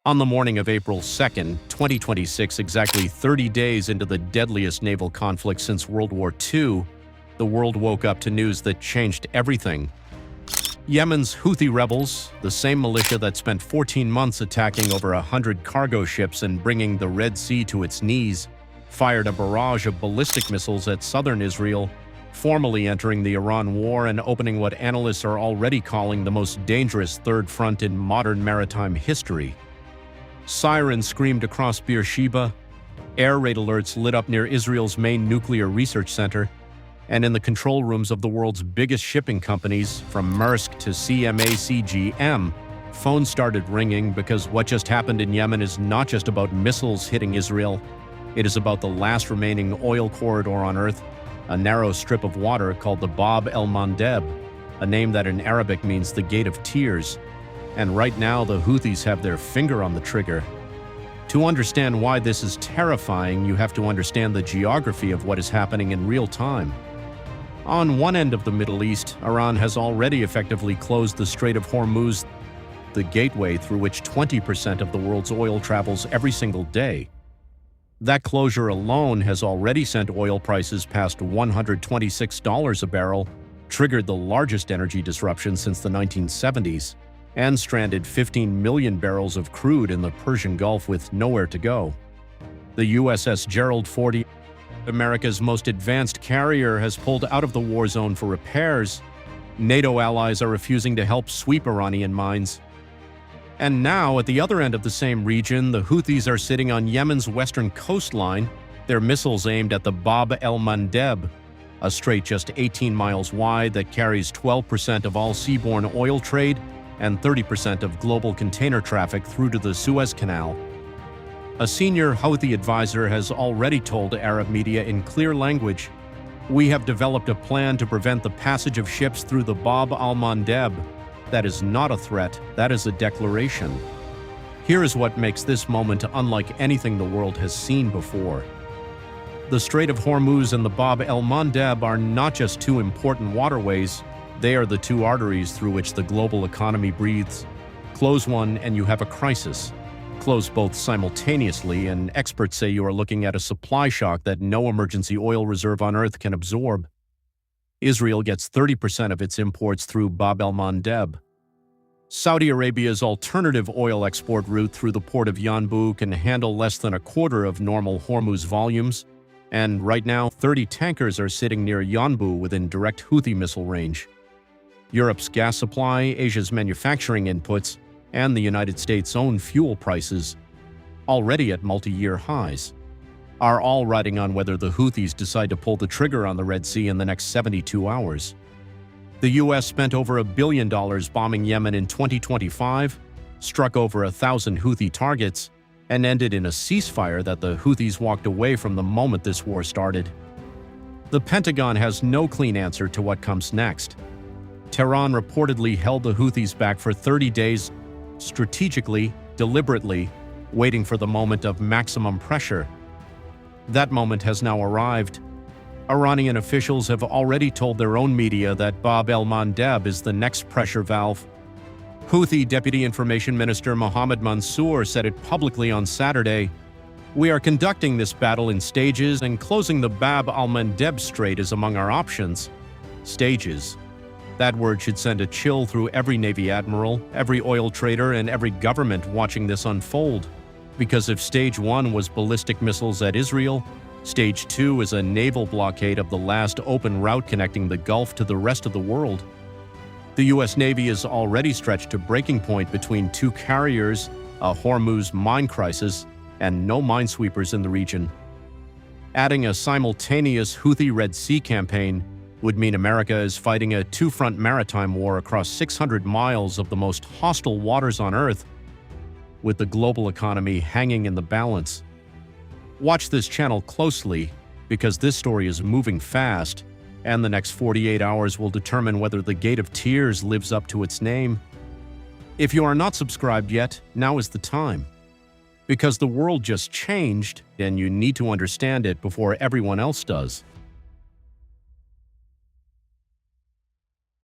On the morning of April 2nd, 2026, exactly 30 days into the deadliest naval conflict since World War II, the world woke up to news that changed everything. Yemen's Houthi rebels, the same militia that spent 14 months attacking over 100 cargo ships and bringing the Red Sea to its knees, fired a barrage of ballistic missiles at southern Israel, formally entering the Iran war and opening what analysts are already calling the most dangerous third front in modern maritime history. Sirens screamed across Beersheba, air raid alerts lit up near Israel's main nuclear research center, and in the control rooms of the world's biggest shipping companies, from Maersk to CMA-CGM, phones started ringing because what just happened in Yemen is not just about missiles hitting Israel, it is about the last remaining oil corridor on Earth, a narrow strip of water called the Bab el-Mandeb, a name that in Arabic means the Gate of Tears. And right now, the Houthis have their finger on the trigger. To understand why this is terrifying, you have to understand the geography of what is happening in real time. On one end of the Middle East, Iran has already effectively closed the Strait of Hormuz, the gateway through which 20% of the world's oil travels every single day. That closure alone has already sent oil prices past $126 a barrel, triggered the largest energy disruption since the 1970s, and stranded 15 million barrels of crude in the Persian Gulf with nowhere to go. The USS Gerald Ford, America's most advanced carrier, has pulled out of the war zone for repairs. NATO allies are refusing to help sweep Iranian mines. And now, at the other end of the same region, the Houthis are sitting on Yemen's western coastline, their missiles aimed at the Bab el-Mandeb, a strait just 18 miles wide that carries 12% of all seaborne oil trade and 30% of global container traffic through to the Suez Canal. A senior Houthi advisor has already told Arab media in clear language, "We have developed a plan to prevent the passage of ships through the Bab al-Mandeb. That is not a threat, that is a declaration." Here is what makes this moment unlike anything the world has seen before. The Strait of Hormuz and the Bab el-Mandeb are not just two important waterways, they are the two arteries through which the global economy breathes. Close one and you have a crisis. Close both simultaneously, and experts say you are looking at a supply shock that no emergency oil reserve on Earth can absorb. Israel gets 30% of its imports through Bab el-Mandeb. Saudi Arabia's alternative oil export route through the port of Yanbu can handle less than a quarter of normal Hormuz volumes, and right now 30 tankers are sitting near Yanbu within direct Houthi missile range. Europe's gas supply, Asia's manufacturing inputs, and the United States' own fuel prices, already at multi-year highs, are all riding on whether the Houthis decide to pull the trigger on the Red Sea in the next 72 hours. The U.S. spent over $1 billion bombing Yemen in 2025, struck over 1,000 Houthi targets, and ended in a ceasefire that the Houthis walked away from the moment this war started. The Pentagon has no clean answer to what comes next. Tehran reportedly held the Houthis back for 30 days, strategically, deliberately, waiting for the moment of maximum pressure. That moment has now arrived. Iranian officials have already told their own media that Bab el-Mandeb is the next pressure valve. Houthi Deputy Information Minister Mohammed Mansour said it publicly on Saturday, "We are conducting this battle in stages, and closing the Bab al-Mandeb Strait is among our options." Stages. That word should send a chill through every Navy admiral, every oil trader, and every government watching this unfold. Because if Stage 1 was ballistic missiles at Israel, Stage 2 is a naval blockade of the last open route connecting the Gulf to the rest of the world. The U.S. Navy is already stretched to breaking point between two carriers, a Hormuz mine crisis, and no minesweepers in the region. Adding a simultaneous Houthi Red Sea campaign would mean America is fighting a two-front maritime war across 600 miles of the most hostile waters on Earth, with the global economy hanging in the balance. Watch this channel closely, because this story is moving fast, and the next 48 hours will determine whether the Gate of Tears lives up to its name. If you are not subscribed yet, now is the time. Because the world just changed, and you need to understand it before everyone else does.